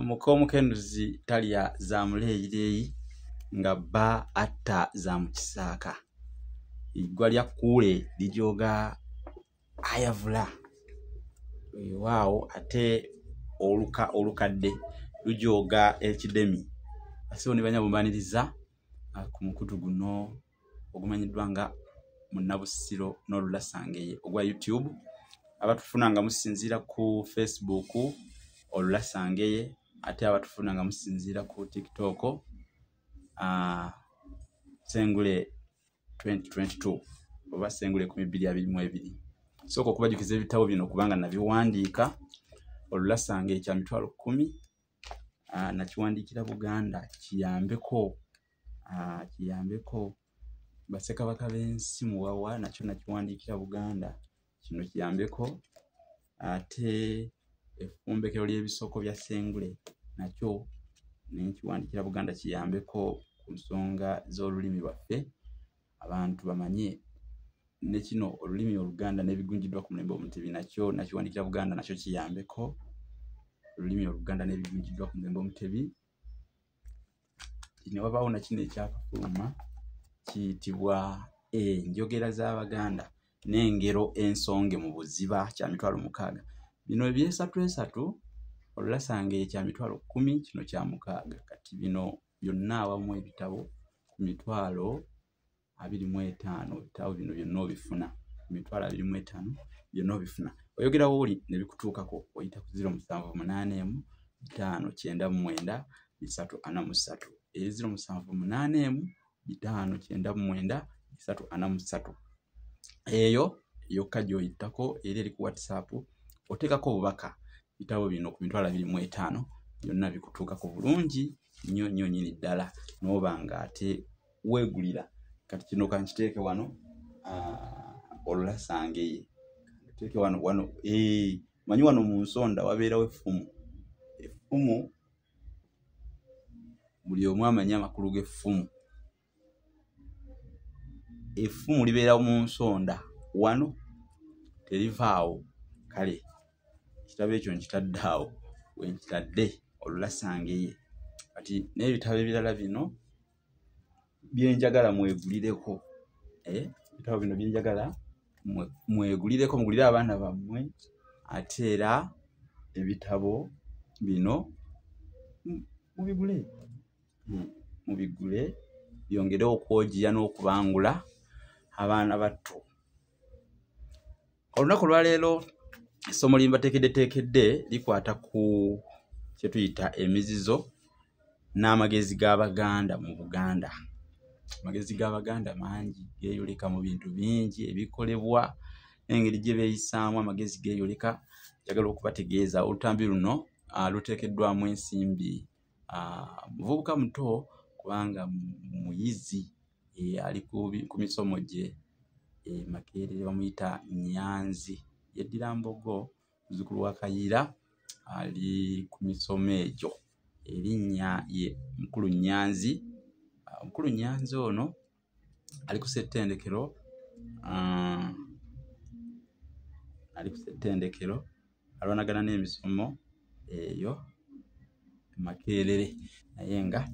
Mukomukenduzi talya za muleyireyi nga bba atta za mukisaaka. Iggwa lya kkule lijoga ayavula. Waawo ate olukadde lujoga ekidemi. Asibo ne banya bumbaniriza ku mukutu guno ogumanyiddwa nga Munnabusiro n'Olulasangeye ogwa YouTube. Abatufuna nga musinziira ku Facebook Olulasangeye, ate abatufuna nga musinziira ku TikTok Sengule 2022 oba Sengule 2022. Sooka okubajukiza ebitabo bino kubanga nabiwandiika. Olulasangeye kya mitwalo 10 nakiwandiikira Buganda kiyambeko Bassekabaka b'ensi muwawa nakyo nakiwandiikira Buganda kino kiyambeko. Ate effumbekero ly'ebisoko bya Sengule nakyo nenkiwandiikira Buganda kiyambeko ku nsonga z'olulimi lwaffe abantu bamanye ne kino olulimi Oluganda n'ebigunjiddwa ku mulembe Omutebi nakyo nakiwandiikira Buganda nakyo kiyambeko olulimi Oluganda n'ebigunjiddwa ku mulembe Omutebi. Ne wabaawo na kino ekyakafuluma kiyitibwa enjogera z'Abaganda n'engero ensonge mu buziba kya mitwalo 6. Bino ebyesatu Olulasangeye kya mitwalo 10 kino kya 6. Kati bino byonna awamu ebitabo ku mitwalo 25. Ebitabo bino byonna obifuna ku mitwalo 25 byonna obifuna. Oyogera wooli ne bikutuukako oyita ku 078 599 343 078 599 343. Eyo yokka gy'oyitako era eri ku WhatsApp oteekako obubaka bitabo bino ku mitwalo 25 byonna bikutuukako bulungi nnyo nnyini ddala n'oba nga ate weegulira. Kati kino kankiteeke wano Olulasangeye teeke wano manyi wano mu nsonda wabeerawo effumu buli omu amanyi amakulu g'effumu. Effumu libeera mu nsonda wano terivaawo. Kale ekitabo ekyo nkitadde awo wenkitadde Olulasangeye. Kati n'ebitabo ebirala bino byenjagala mwegulireko. Ebitabo bino byenjagala mwegulireko mugulire abaana bammwe. Ate era ebitabo bino mubigule byongere okwogiya n'okubangula abaana batto. Olunaku lwaleero essomo limbateekedde likwata ku kye tuyita emizizo n'amagezi g'Abaganda mu Buganda. Amagezi g'Abaganda mangi geeyoleka mu bintu bingi ebikolebwa n'engeri gye beeyisaamu. Amagezi geeyoleka njagala okubategeeza olutambi luno luteekeddwamu ensimbi muvubuka muto kubanga muyizi ali ku misomo gye Makerere bamuyita Nyanzi yeddira Mbogo muzzukulu wa Kayira ali ku misomo egyo. Erinnya ye Mukulu Nyanzi. Mukulu Nyanzi ono ali ku ssettendekero alwanagana n'emisomo eyo Makerere naye nga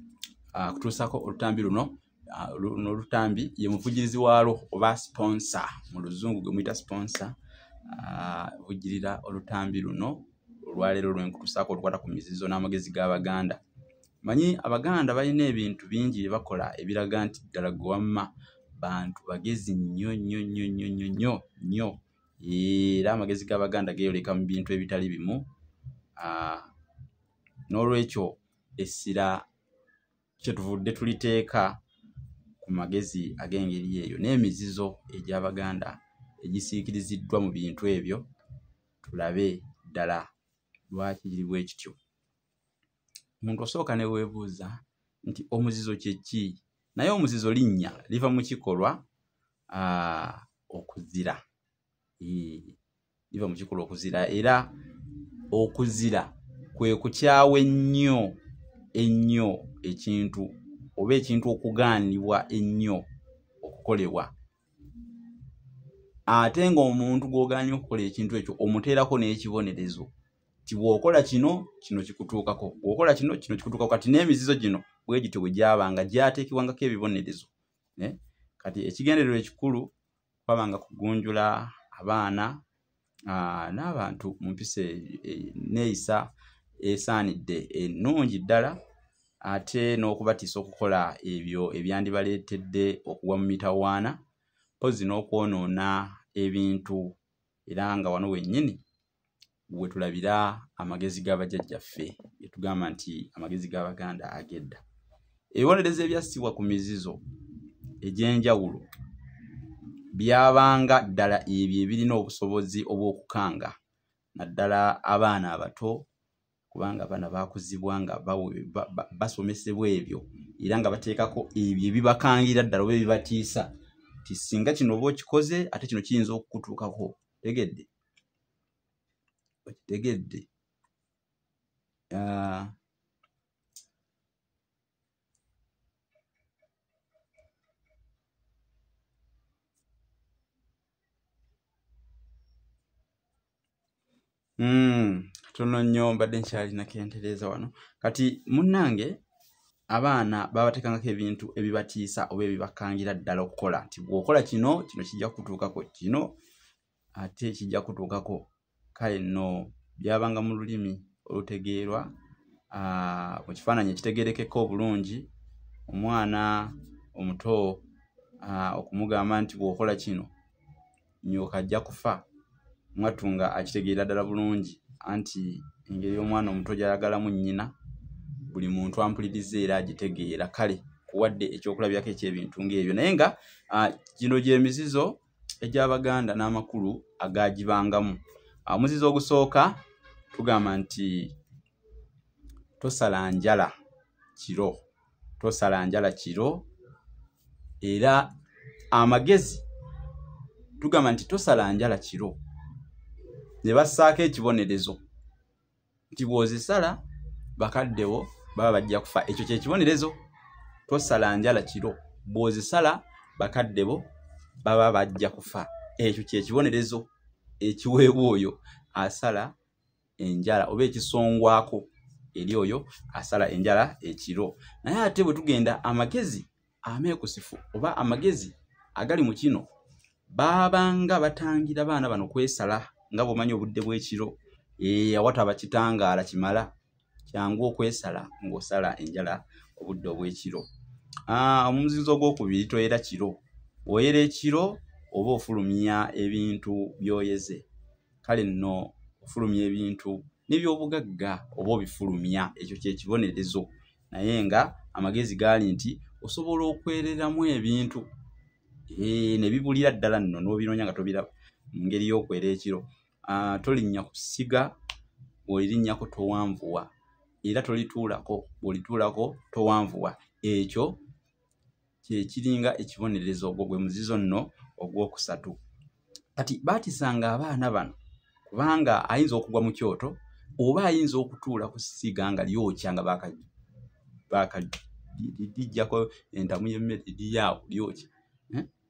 kutuusako olutambi luno olutambi ye muvugirizi waalwo oba sponsor mu luzungu gwe muyita sponsor vugirira olutambi luno olwaleero lwenkutuusako olukwata ku mizizo n'amagezi g'Abaganda. Manyi Abaganda balina ebintu bingi bye bakola ebiraga nti ddala gwe wamma bantu bagezi nnyo. Era amagezi g'Abaganda geeyoleka mu bintu ebitali bimu. N'olwekyo essira kyetuvudde tuliteeka ku magezi ag'engeri eyo n'emizizo egy'Abaganda egisiikiriziddwa mu bintu ebyo tulabe ddala lwaki kiri bwe kityo. Omuntu osooka ne weebuuza nti omuzizo kye ki? Naye omuzizo linnya liva mu kikolwa okuzira. Liva mu kikolwa okuzira era okuzira kwe kukyawa ennyo ekintu oba ekintu okugaanibwa ennyo okukolebwa. Ate ng'omuntu gw'ogaanye okukola ekintu ekyo omuteerako n'ekibonerezo tibwokola kino kikutuukako, bwokola kino kikutuukako. Kati n'emizizo gino bwe gityo bwe gyabanga gyateekebwangako ebibonerezo. Kati ekigendererwa ekikulu kwabanga kugunjula abaana n'abantu mu mpisa neeyisa esaanidde ennungi ddala, ate n'okubatiisa okukola ebyo ebyandibaleetedde okugwa mu mitawaana, mpozi n'okwonoona ebintu, era nga wano wennyini we tulabira amagezi g'abajjajjaffe bye tugamba nti amagezi g'Abaganda ag'edda. Ebibonerezo ebyassibwa ku mizizo egy'enjawulo byabanga ddala ebyo ebirina obusobozi obw'okukanga naddala abaana abato, kubanga abaana baakuzibwa nga basomesebwa ebyo era nga bateekako ebyo ebibakangira ddala oba ebibatiisa nti singa kino oba okikoze ate kino kiyinza okukutuukako. Tegedde okitegedde. Tono nnyo mbadde nkyalina kentereeza wano. Kati munnange abaana babateekangako ebintu ebibatiisa oba ebibakangira ddala okukola nti bw'okola kino kijja kutuukako, kino ate kijja kutuukako. Kale nno byabanga mu lulimi olutegeerwa, mu kifaananyi ekitegeerekeka obulungi. Omwana omuto okumugamba nti bw'okola kino nyooka ajja kufa, mwattu nga akitegeera ddala bulungi anti engeri y'omwana omuto gy'ayagalamu nnyina buli muntu ampuliriza era agitegeera. Kale kuwadde ekyokulabyako eky'ebintu ng'ebyo, naye nga gino gy'emizizo egy'Abaganda n'amakulu agaagibangamu. Omuzizo ogusooka tugamba nti tosala njala kiro, tosala njala kiro, era amagezi tugamba nti tosala njala kiro ne bassaako ekibonerezo nti bw'ozisala bakaddewo baba bajja kufa. Ekyo kye kibonerezo, tosala njala kiro, bw'ozisala bakaddewo baba bajja kufa. Ekyo kye kibonerezo ekiweebwa oyo asala enjala oba ekisongwako eri oyo asala enjala ekiro. Naye ate bwe tugenda amagezi ameekusifu oba amagezi agali mu kino, baabanga batangira baana bano kwesala nga bw'omanyi obudde bw'ekiro awataba kitangaala kimala, kyangu okwesala ng'osala enjala obudde obw'ekiro. Omuzizo ogwokubiri toyera kiro. Oyera ekiro oba ofulumya ebintu by'oyeze. Kale nno ofulumya ebintu n'ebyobugagga oba obifulumya, ekyo kye kibonerezo. Naye nga amagezi gaali nti osobola okwereramu ebintu ne bibulira ddala nno n'obinoonya nga tobiraba mu ngeri y'okwera ekiro. Tolinnya ku ssiga, bw'olirinnyako towanvuwa, era tolituulako, bw'olituulako towanvuwa. Ekyo kye kiringa ekibonerezo. Ogwo gwe muzizo nno ogwokusatu. Kati baatisanga abaana bano kubanga ayinza okugwa mu kyoto oba ayinza okutuula ku ssiga nga lyokya nga lijjako entamu y'emmere liryawo lyokya,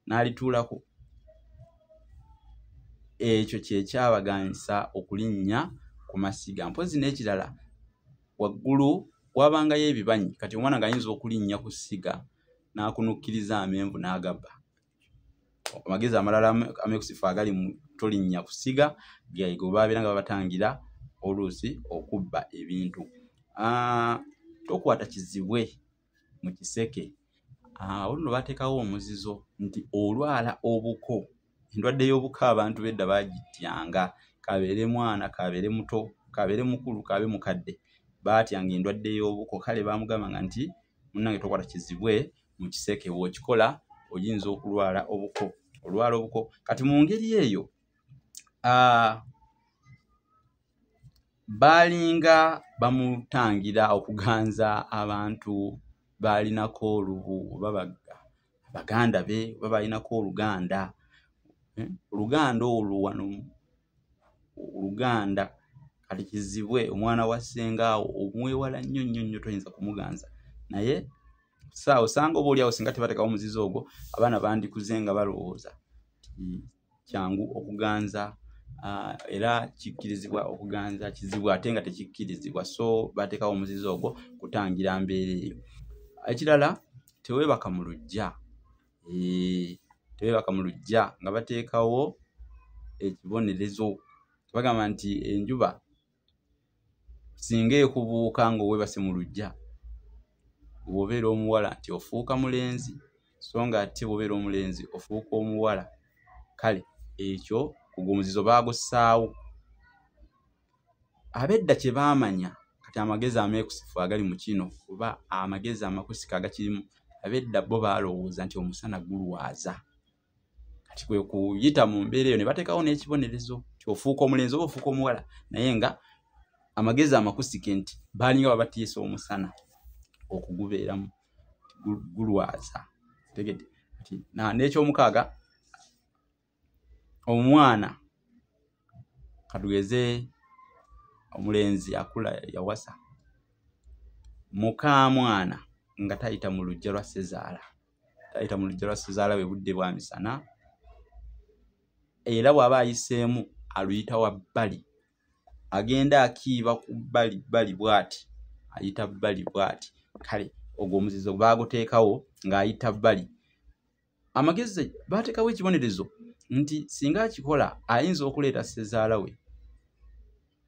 n'alituulako. Ekyo kye kyabaganyisa okulinnya ku masiga. Mpozi n'ekirala, waggulu wabangayo ebibanyi. Kati omwana ng'ayinza okulinnya ku ssiga n'akunukkiriza amenvu n'agabba. Amagezi amalala ameekusifu agali mu tolinnya ku ssiga ge baabeera nga babatangira oluusi okubba ebintu. Tokwata kizibwe mu kiseke. Olwo baateekawo omuzizo nti olwala obuko, endwadde y'obuko abantu b'edda baagityanga. Kabeere mwana, kabeere muto, kabeere mukulu, kabe mukadde, baatyanga endwadde y'obuko. Kale baamugambanga nti munnange tokwata kizibwe mu kiseke, bw'okikola oyinza okulwala obuko, olwala obuko. Kati mu ngeri eyo baalinga bamutangira okuganza abantu baalinako olubu oba Baganda be oba baalinako Oluganda. Oluganda olwo wano Oluganda kati kizibwe omwana wa ssengaawo omwewala nnyo nnyo nnyo, toyinza kumuganza. Naye osanga oba oliawo singa tebateekawo omuzizo ogwo, abaana bandikuze nga balowooza kyangu okuganza era kikkirizibwa okuganza kizibu ate nga tekikkirizibwa, so bateekawo omuzizo ogwo kutangira mbeera eyo. Ekirala, teweebaka mu luggya. Teweebaka mu luggya nga bateekawo ekibonerezo. Bagamba nti enjuba singa ekubuuka ng'oweebase mu luggya, bw'obeera omuwala nti ofuuka mulenzi, so nga ate bw'obeera omulenzi ofuuka omuwala. Kale ekyo ogwo omuzizo baagussaawo. Ab'edda kye baamanya kati amagezi ameekusifu agali mu kino oba amagezi amakusike agakirimu, ab'edda bo baalowooza nti omusana gulwaza. Kati kwe kuyita mu mbeera eyo ne bateekawo n'ekibonerezo nti ofuuka omulenzi oba ofuuka omuwala, naye nga amagezi amakusike nti baalinga babatiisa omusana okugubeeramu gulwaza. Tegedde kati n'ekyomukaaga, omwana katugeze omulenzi akula yawasa, muka mwana nga tayita mu luggya lwa ssezaala, tayita mu luggya lwa ssezaala we budde bwa misana, era bw'aba ayiseemu aluyita wa bbali, agenda akiiba ku bbali bw'ati, ayita bbali bw'ati. Kale ogwo omuzizo baaguteekawo ng'ayita bbali. Amagezi baateekawo ekibonerezo nti singa akikola ayinza okuleeta ssezaala we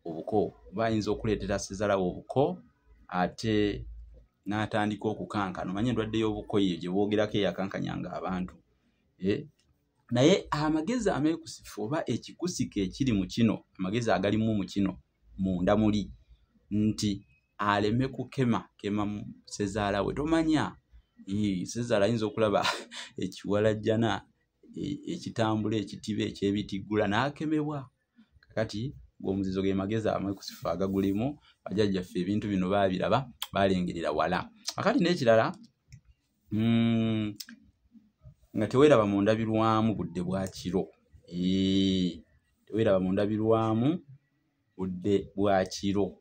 obuko, oba ayinza okuleetera ssezaala we obuko, ate n'atandika okukankana. Omanyi endwadde y'obuko eyo gye boogerako eyakankanyanga abantu. Naye amagezi ameekusifu oba ekikusike ekiri mu kino, amagezi agalimu mu kino munda muli, nti aleme kukema ssezaala we. Tomanya ssezaala ayinza okulaba ekiwalajjana ekitambula ekitiba ekyebitiggula n'akemebwa. Kakati ng'omuzizo ge magezi ameekusifu agagulimu, bajjajjaffe ebintu bino baabiraba, baalengerera wala. Akati n'ekirala, nga teweeraba mu ndabirwamu budde bwa kiro. Teweeraba mu ndabirwamu budde bwa kiro.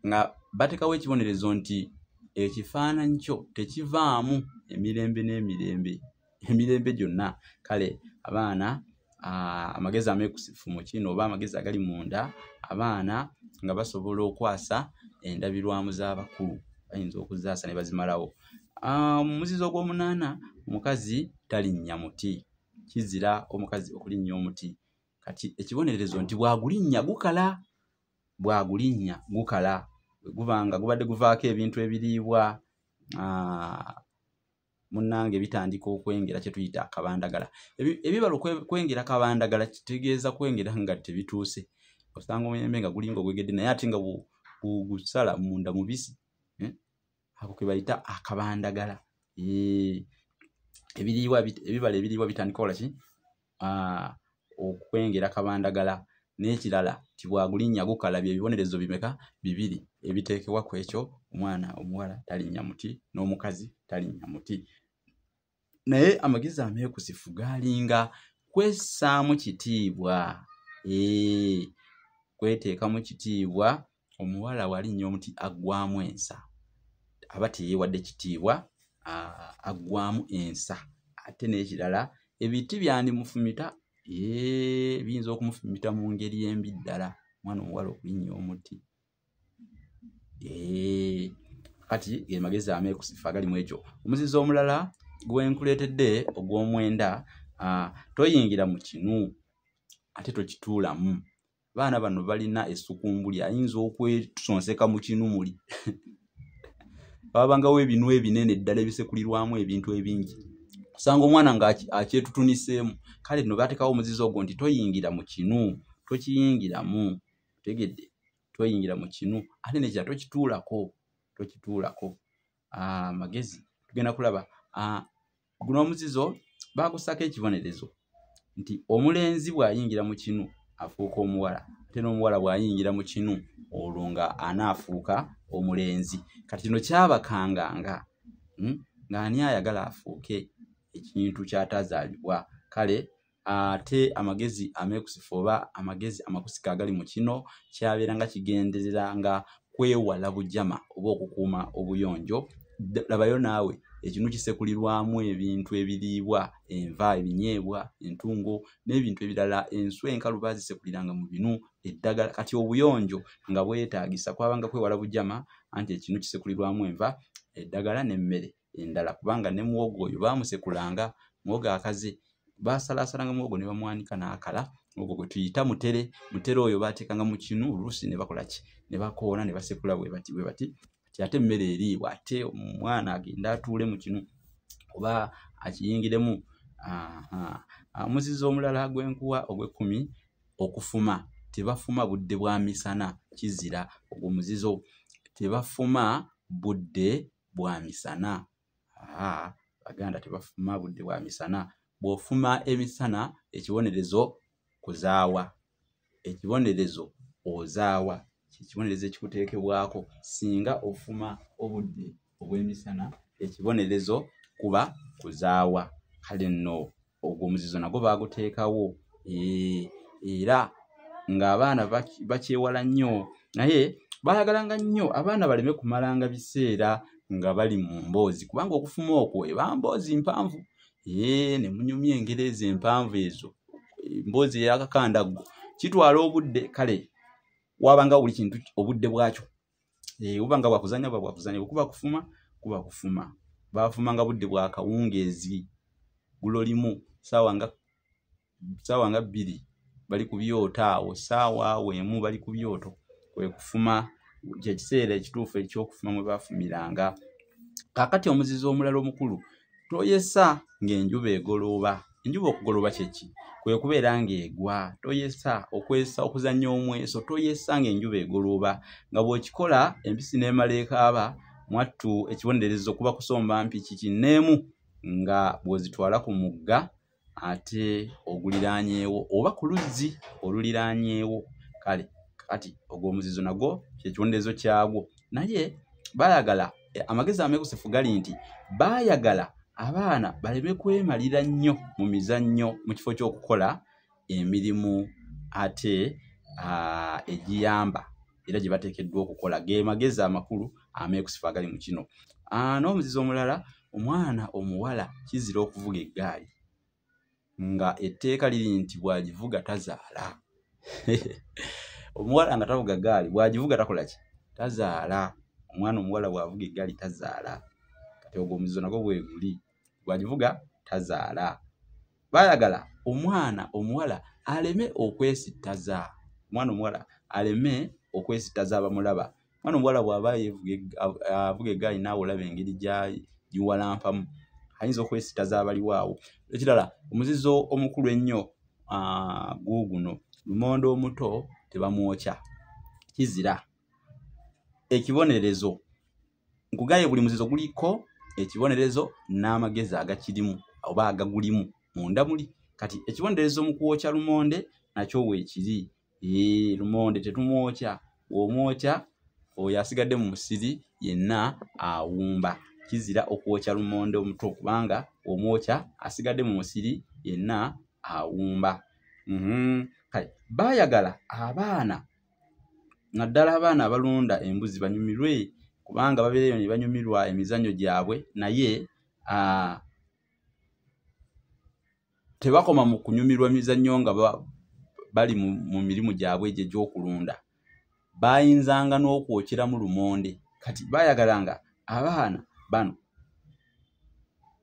Nga bateekawo ekibonerezo nti ekifaananyi kyo tekivaamu emirembe n'emirembe, emirembe gyonna. Kale abaana, amagezi ameekusifu mu kino oba amagezi agali munda, abaana nga basobola okwasa endabirwamu z'abakulu, bayinza okuzaasa ne bazimalawo. Omuzizo gw'omunaana, omukazi talinnya muti, kizira omukazi okulinnya omuti. Kati ekibonerezo nti bwagulinnya gukala, bwagulinnya gukala. Gubanga gubadde guvaako ebintu ebiriibwa, munnange bitandika okwengera kye tuyita akabandagala. Ebibala okwengera kabandagala kitegeeza kwengera nga tebituuse. Osanga omuyembe nga gulinga ogwegedde naye ate nga gusala munda mubisi. Ako ke bayita akabandagala. Ebibala ebiriibwa bitandika okola ki? Okwengera kabandagala. N'ekirala tibwagulinnya gukala. Bye bibonerezo bimeka? Bibiri ebiteekebwa ku ekyo. Omwana omuwala talinnya muti n'omukazi talinnya muti. Naye amagezi ameekusifu gaalinga kwessaamu kitiibwa. Kweteekamu kitiibwa. Omuwala walinnya omuti aggwamu ensa, aba teyeewadde kitiibwa, aggwamu ensa. Ate n'ekirala, ebiti byandimufumita, biyinza okumufumita mu ngeri embi ddala omwana omuwala okulinnya omuti. Kati ge magezi ameekusifu agali mu ekyo. Omuzizo omulala gwe nkuleetedde ogw'omwenda, toyingira mu kinu ate tokituulamu. Baana bano balina essukumbuli, ayinza okwesonseka mu kinu muli. Babangawo ebinu ebinene ddala ebisekulirwamu ebintu ebingi. Osanga omwana ng'akyetutuniseemu. Kale no bateekawo omuzizo ogwo nti toyingira mu kinu, tokiyingiramu. Tegedde, toyingira mu kinu ate n'ekirala tokituulako. Magezi tugenda kulaba. Guno omuzizo baagusako ekibonerezo nti omulenzi bw'ayingira mu kinu afuuka omuwala, ate n'omuwala bw'ayingira mu kinu olwo nga anaafuuka omulenzi. Kati kino kyabakanganga ng'ani ayagala afuuke ekintu ky'atazaalibwa. Kale ate amagezi ameekusifu oba amagezi amakusike agali mu kino kyabeeranga kigendereranga kwewala bujama oba okukuuma obuyonjo. Labayo naawe ekinu kisekulirwamu ebintu ebiriibwa, enva, ebinyeebwa, entungo n'ebintu ebirala. Enswa enkalu bazisekuliranga mu binu, eddagala. Kati obuyonjo nga bwetaagisa kwabanga kwewala bujama, anti ekinu kisekulirwamu enva, eddagala n'emmere endala. Kubanga ne muwogo oyo baamusekulanga, muwogo akaze basalaasalanga muwogo ne bamwanika n'akala, muwogo gwe tuyita mutere. Mutere oyo baateekanga mu kinu, oluusi ne bakola ki, ne bakoona ne basekula bwe bati. Ate emmere eriibwa, ate omwana agenda atuule mu kinu oba akiyingiremu. Omuzizo omulala gw'enkuwa ogw'ekkumi, okufuma. Tebafuma budde bwa misana, kizira. Ogwo muzizo, tebafuma budde bwa misana. Baganda tebafuma budde bwa misana. Bw'ofuma emisana, ekibonerezo kuzaawa. Ekibonerezo ozaawa. Ekibonerezo ekikuteekebwako. Singa ofuma obudde obw'emisana, ekibonerezo kuba kuzaawa. Kale nno ogwo omuzizo nagwo baaguteekawo. Era ng'abaana bakyewala nnyo, naye baayagalanga nnyo abaana baleme kumalanga biseera nga bali mu mboozi, kubanga okufuma okwo eba mboozi mpanvu. Ne munyumya engero ezo empanvu ezo, emboozi ey'akakandaggo kitwala obudde. Kale wabanga buli kintu obudde bwakyo. Obanga bwakuzanya bwakuzanya, bwekuba kufuma kuba kufuma. Baafumanga budde bwa kawungeezi, gulo limu, ssaawa nga 2 bali ku byoto awo, ssaawa awo emu bali ku byoto. Kwe kufuma, kye kiseera ekituufu eky'okufuma mwe baafumiranga. Kaakati omuzizo omulala omukulu, toyesa ng'enjuba egolooba. Enjuba okugolooba kye ki? Kwe kubeera ng'egwa. Toyesa okwesa okuzannya omweso, toyesa ng'enjuba egolooba. Nga bw'okikola empisi n'emala ekaaba, mwattu ekibonerezo kuba kusomba mpiki kinneemu nga bw'ozitwala ku mugga ate oguliraanyeewo oba ku luzzi oluliraanyeewo. Kale kati ogwo omuzizo nagwo kyekibonerezo kyagwo. Naye baayagala, amagezi ameekusefu gali nti baayagala abaana baleme kwemalira nnyo mu mizannyo mu kifo ky'okukola emirimu ate egiyamba era gye bateekeddwa okukola. Ge magezi amakulu ameekusefu agali mu kino. N'omuzizo omulala, omwana omuwala kizira okuvuga eggaali nga etteeka liri nti bw'agivuga tazaala. Omuwala nga tavuga ggaali, bw'agivuga takola ki? Tazaala. Omwana omuwala bw'avuga eggaali tazaala. Kati ogwo omuzizo nagwo bwe guli, bw'agivuga tazaala. Baayagala omwana omuwala aleme okwesittaza. Omwana omuwala aleme okwesittaza abamulaba. Omwana omuwala bw'aba avuga eggaali naawe olaba engeri giwalampamu, ayinza okwesittaza abaliwo awo. Ekirala, omuzizo omukulu ennyo guuguno, lumonde omuto tebamwokya, kizira. Ekibonerezo, nkugaye buli muzizo guliko ekibonerezo n'amagezi agakirimu oba agagulimu munda muli. Kati ekibonerezo mu kwokya lumonde nakyo weekiri. Lumonde tetumwokya. Bw'omwokya oyo asigadde mu musiri yenna awumba. Kizira okwokya lumonde omuto kubanga omwokya asigadde mu musiri yenna awumba. Kale baayagala abaana, naddala abaana abalunda embuzi banyumirwe, kubanga babeereyo ne banyumirwa emizannyo gyabwe, naye tebakoma mu kunyumirwa emizannyo nga bali mu mirimu gyabwe egyo egy'okulunda. Bayinzanga n'okwokyeramu lumonde. Kati baayagalanga abaana bano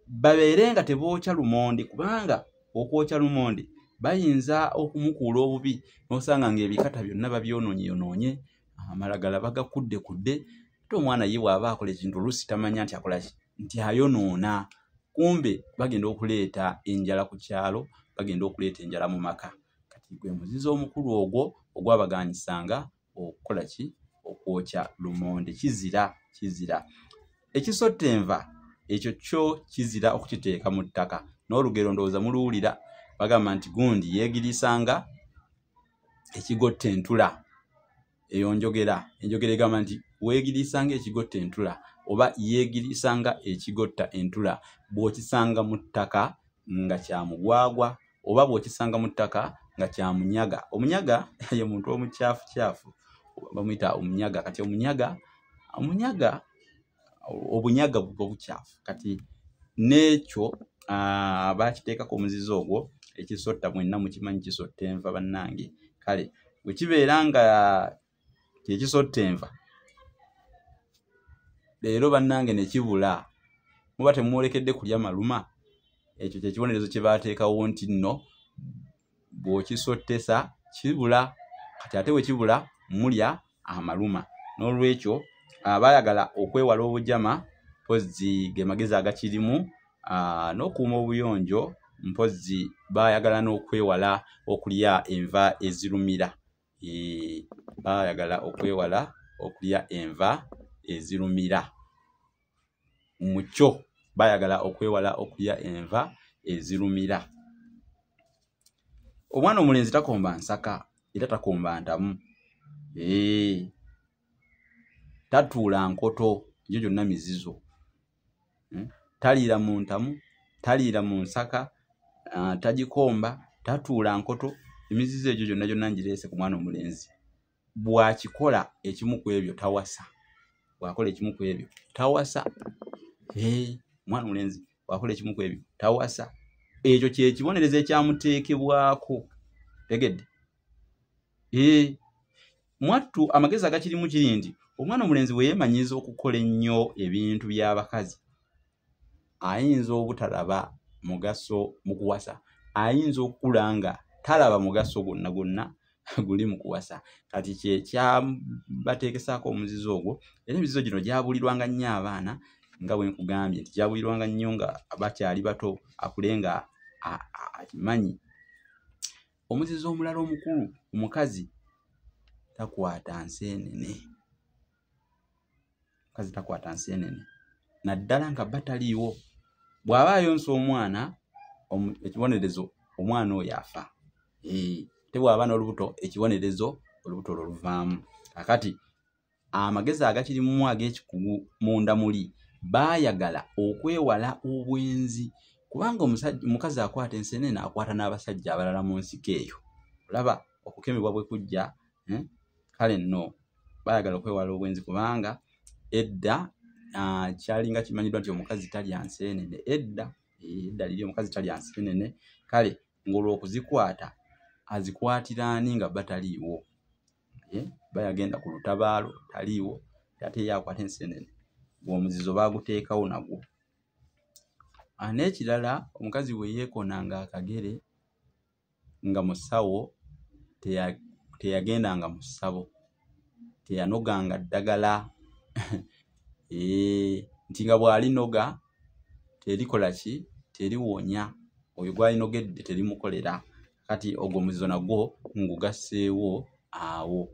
babeere nga tebookya lumonde, kubanga okwokya lumonde bayinza okumukuula obubi n'osanga ng'ebikata byonna babyonoonye, amalagala bagakuddekudde. Ate omwana ye bw'aba akola ekintu oluusi tamanya nti akola ki, nti ayonoona. Kumbe bagenda okuleeta enjala ku kyalo, bagenda okuleeta enjala mu maka. Kati gwe muzizo omukulu ogwo ogwabaganyisanga okukola ki, okwokya lumonde. Kizira. Ekisotta enva, ekyo kyo kizira okukiteeka mu ttaka. N'olugero ndowooza muluwulira, bagamba nti gundi yeegirisanga ekigotta entula. Eyo njogera egamba nti weegirisanga ekigotta entula oba yeegirisanga ekigotta entula bw'okisanga mu ttaka nga kya mugwagwa oba bw'okisanga mu ttaka nga kya munyaga. Omunyaga ye muntu omukyafu bamuyita omunyaga. Kati omunyaga obunyaga buba bukyafu. Kati n'ekyo bakiteekako omuzizo ogwo ekisotta mwenna mukimanyi kisotta enva bannange. Kale bwe kibeera nga tekisotta enva leero bannange ne kibula, muba temwolekedde kulya maluma. Ekyo kye kibonerezo kye baateekawo nti nno bw'okisottesa kibula. Kati ate bwe kibula mulya amaluma. N'olwekyo baayagala okwewala obujama, mpozzi ge magezi agakirimu, n'okuuma obuyonjo, mpozzi baayagala n'okwewala okulya enva ezirumira. Baayagala okwewala okulya enva ezirumira. Mukyo baayagala okwewala okulya enva ezirumira. Omwana omulenzi takomba nsaka era takomba ntamu. Tatuula nkoto, egyo gyonna mizizo. Taliira mu ntamu, taliira mu nsaka, tagikomba, tatuula nkoto. Emizizo egyo gyonna gyonna ngireese ku mwana omulenzi. Bw'akikola ekimu ku ebyo tawasa. Bw'akola ekimu ku ebyo tawasa. Mwana omulenzi bw'akola ekimu ku ebyo tawasa. Ekyo kye kibonerezo ekyamuteekebwako. Tegedde? Mwattu amagezi agakirimu kiri nti omwana omulenzi bwe yeemanyiza okukola ennyo ebintu by'abakazi, ayinza obutalaba mugaso mu kuwasa. Ayinza okukula nga talaba mugaso gwonna gwonna guli mu kuwasa. Kati kye kyabateekesaako omuzizo ogwo. Era emizizo gino gyabulirwanga nnyo abaana, nga bwe nkugambye nti gyabulirwanga nnyo nga bakyali bato, akule nga akimanyi. Omuzizo omulala omukulu, omukazi takwata nseenene. Omukazi takwata nseenene. Naddala nga bataliiwo. Bw'aba ayonsa omwana, ekibonerezo omwana oyo afa. Tebw'aba n'olubuto, ekibonerezo olubuto olwo luvaamu. Kakati amagezi agakirimu ag'ekikugu munda muli, baayagala okwewala obwenzi. Kubanga omukazi akwata enseenene akwata n'abasajja abalala mu nsiko eyo. Olaba okukemebwa bwe kujja. Kale nno baayagala okwewala obwenzi kubanga edda kyalinga kimanyiddwa nti omukazi talya nseenene. Edda liri omukazi talya nseenene. Kale ng'olwo okuzikwata azikwatira ani nga bataliiwo? Bayagenda ku lutabaalo taliiwo, ate ye akwata enseenene. Omuzizo baaguteekawo nagwo. N'ekirala, omukazi bwe yeekonanga akagere nga musawo teyagendanga mu ssabo, teyanoganga ddagala. Nti nga bw'alinoga terikola ki? Teriwonya. Oyo gw'alinogedde terimukolera. Kati ogwo omuzizo nagwo ngugasseewo awo.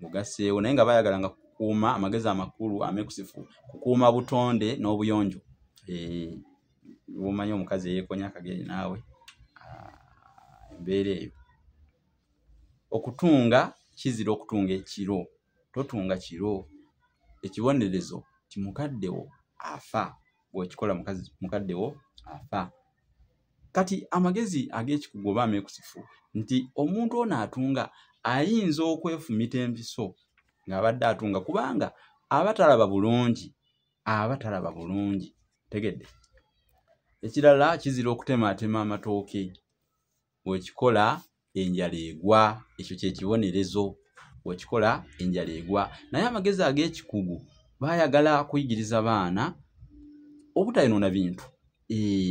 Ngugasseewo naye nga baayagalanga kukuuma amagezi amakulu ameekusifu, kukuuma butonde n'obuyonjo. Bw'omanyi omukazi eyeekonya akagere naawe embeera eyo. Okutunga kizira okutunga ekiro. Totunga kiro. Ekibonerezo ti mukaddewo afa. Bw'ekikola mukaddewo afa. Kati amagezi ag'ekikugu oba ameekusifu nti omuntu ono atunga ayinza okwefumita empiso ng'abadde atunga kubanga aba talaba bulungi. Tegedde? Ekirala kizira okutemaatema amatooke. Bw'ekikola enjala egwa. Ekyo kye kibonerezo. Bw'ekikola enjala egwa. Naye amagezi ag'ekikugu baayagala kuyigiriza baana obutayonona bintu.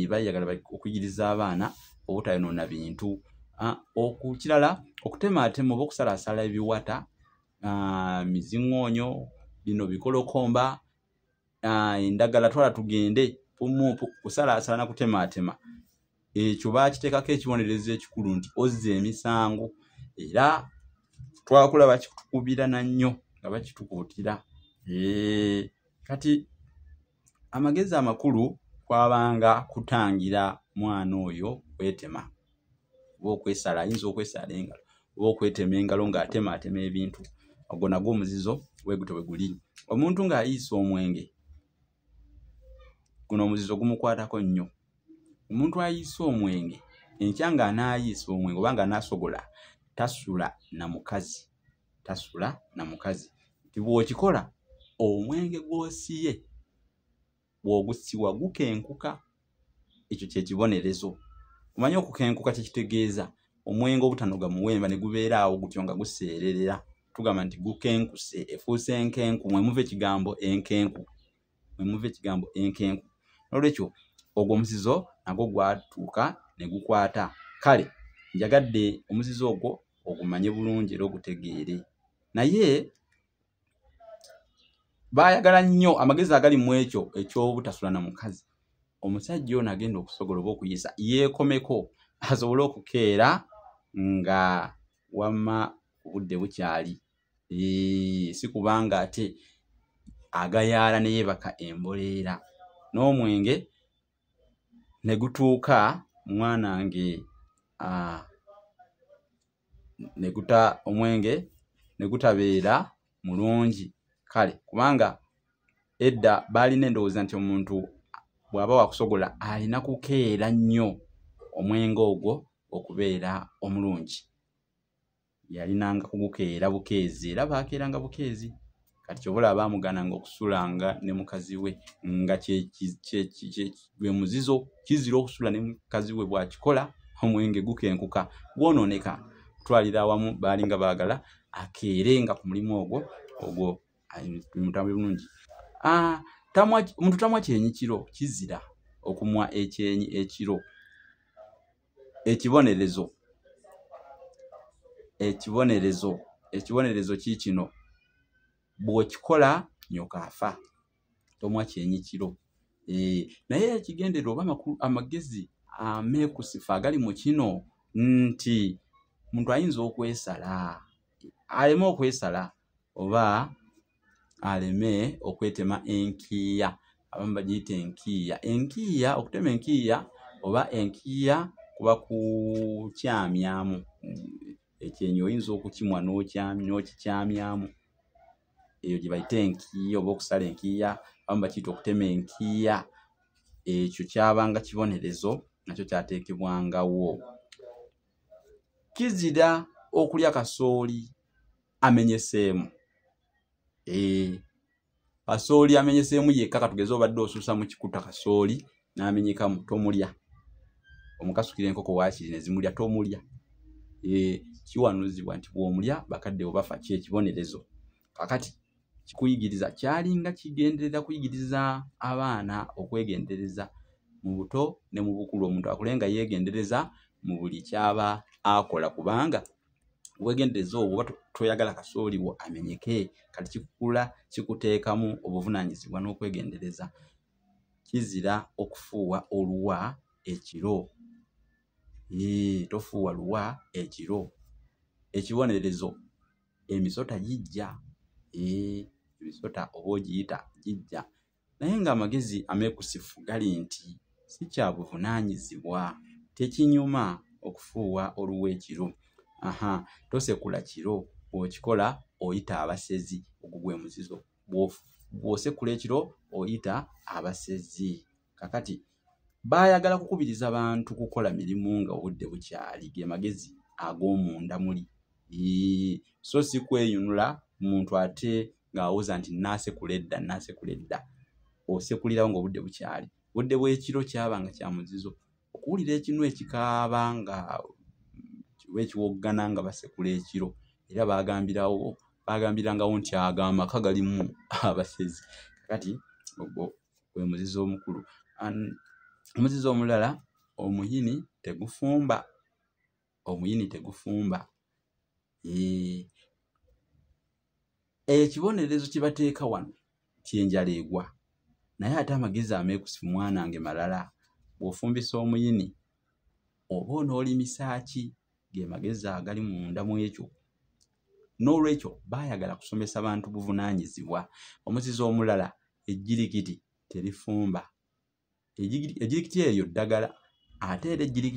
Baayagala okuyigiriza abaana obutayonona bintu. Okukirala okutemaatema oba okusalaasala ebiwata, miziŋŋoonyo, bino bikolokomba, endagala twala tugende, kusalaasala na kutemaatema. Ekyo baakiteekako ekibonerezo ekikulu nti ozza emisango. Era twakula bakitukubira na nnyo nga bakitukuutira. Kati amagezi amakulu kwabanga kutangira mwana oyo kwetema. Oba okwesala, ayinza okwesala engalo, oba okwetema engalo ng'atemaatema ebintu. Ogwo nagwo omuzizo bwe gutyo bwe guli. Omuntu ng'ayiisa omwenge, guno omuzizo gumukwatako nnyo. Omuntu ayiisa omwenge, enkya ng'anaayiisa omwenge oba ng'anaasogola, tasula na mukazi. Tasula na mukazi. Ti bw'okikola omwenge gw'osiye bw'ogussiwa gukenkuka. Ekyo kye kibonerezo. Omanyi okukenkuka kitegeeza omwenge obutanoga muwemba ne gubeera awo gutyo nga guseererera. Tugamba nti gukenkuse, efuuse enkenku, mwe muva ekigambo enkenku. Nolwekyo ogwo omuzizo nagwo gwatuuka ne gukwata. Kale njagadde omuzizo ogwo ogumanye bulungi era ogutegeere. Naye baayagala nnyo amagezi agali mu ekyo eky'obutasula na mukazi. Omusajja ono agenda okusogola oba okuyisa yeekomeko asobole okukeera nga wamma obudde bukyali. Si kubanga ate agayaala ne yeebaka emboleera. N'omwenge ne gutuuka mwanange omwenge ne gutabeera mulungi. Kale kubanga edda baalina endowooza nti omuntu bw'aba wakusogola alina kukeera nnyo omwenge ogwo okubeera omulungi. Yalinanga kugukeera bukeezi era baakeeranga bukeezi. Kati kyobola baamugaananga okusulanga ne mukazi we nga gwe muzizo. Kizira okusula ne mukazi we bw'akikola omwenge gukenkuka gwonooneka. Kutwalira awamu baalinga baagala akeere nga ku mulimu ogwo mutambi bulungi. Omuntu tamwa kyenyi kiro, kizira okumwa ekyenyi ekiro. Ekibonerezo kiikino bw'okikola nyoka afa. Tomwa kyenyi kiro. Naye ekigendererwa oba amagezi ameekusifu agali mu kino nti omuntu ayinza okwesala, aleme okwesala oba aleme okwetema enkiiya. Abamu bagiyita enkiiya. Okutema enkiiya oba enkiiya kuba kukyamyamu. Ekyenyi oyinza okukimwa n'okikyamyamu. Eyo gye bayita enkiiya oba okusala enkiiya. Abamu bakiyita okutema enkiiya. Ekyo kyabanga kibonerezo nakyo kyateekebwangawo. Kizira okulya kasooli amenyeseemu. Kasooli amenyeseemu yekka katugeze obadde osuusa mu kikuta kasooli n'amenyekamu tomulya. Omukasukira enkoko waakiri ne zimulya tomulya. Kiwanuzibwa nti bw'omulya bakadde obafa kyekibonerezo. Kakati kikuyigiriza kyalinga kigenderera kuyigiriza abaana okwegendereza mu buto ne mu bukulu. Omuntu akulenga yeegendereza mu buli kyaba akola kubanga weegendereza obwo toyagala kasooli wo amenyeke. Kati kikukula kikuteekamu obuvunaanyizibwa n'okwegendereza. Kizira okufuuwa oluwa ekiro. Tofuuwa luwa ekiro. Ekibonerezo emisota gijja. Emisota oba ogiyita gijja. Naye ng'amagezi ameekusifu gali nti si kya buvunaanyizibwa. Tekinyuma okufuuwa oluwa ekiro. Tosekula kiro. Bw'okikola oyita abasezi. Ogwo gwe muzizo. Bw'osekula ekiro oyita abasezi. Kakati baayagala kukubiriza bantu kukola mirimu nga obudde bukyali. Ge magezi ag'omunda muli. So si kweyunula muntu ate ng'awuza nti naasekula edda. Osekulirawo ng'obudde bukyali. Obudde bw'ekiro kyabanga kya muzizo. Okuwulira ekinu ekikaaba nga ekiwoggana nga basekula ekiro. Era baagambirangawo nti ago amaka galimu abasezi. Kakati ogwo gwe muzizo omukulu. Omuzizo omulala omuyini tegufumba. Ekibonerezo kye bateeka wano kyenjala egwa. Naye ate amagezi ameekusifu mwanange malala. Bw'ofumbisa omuyini oba onoolimisa ki? Ge magezi agali munda mu ekyo. N'olwekyo baayagala kusomesa bantu buvunaanyizibwa. Omuzizo omulala ejjirikiti terifumba. Ejjirikiti eryo ddagala ate era ejjirikiti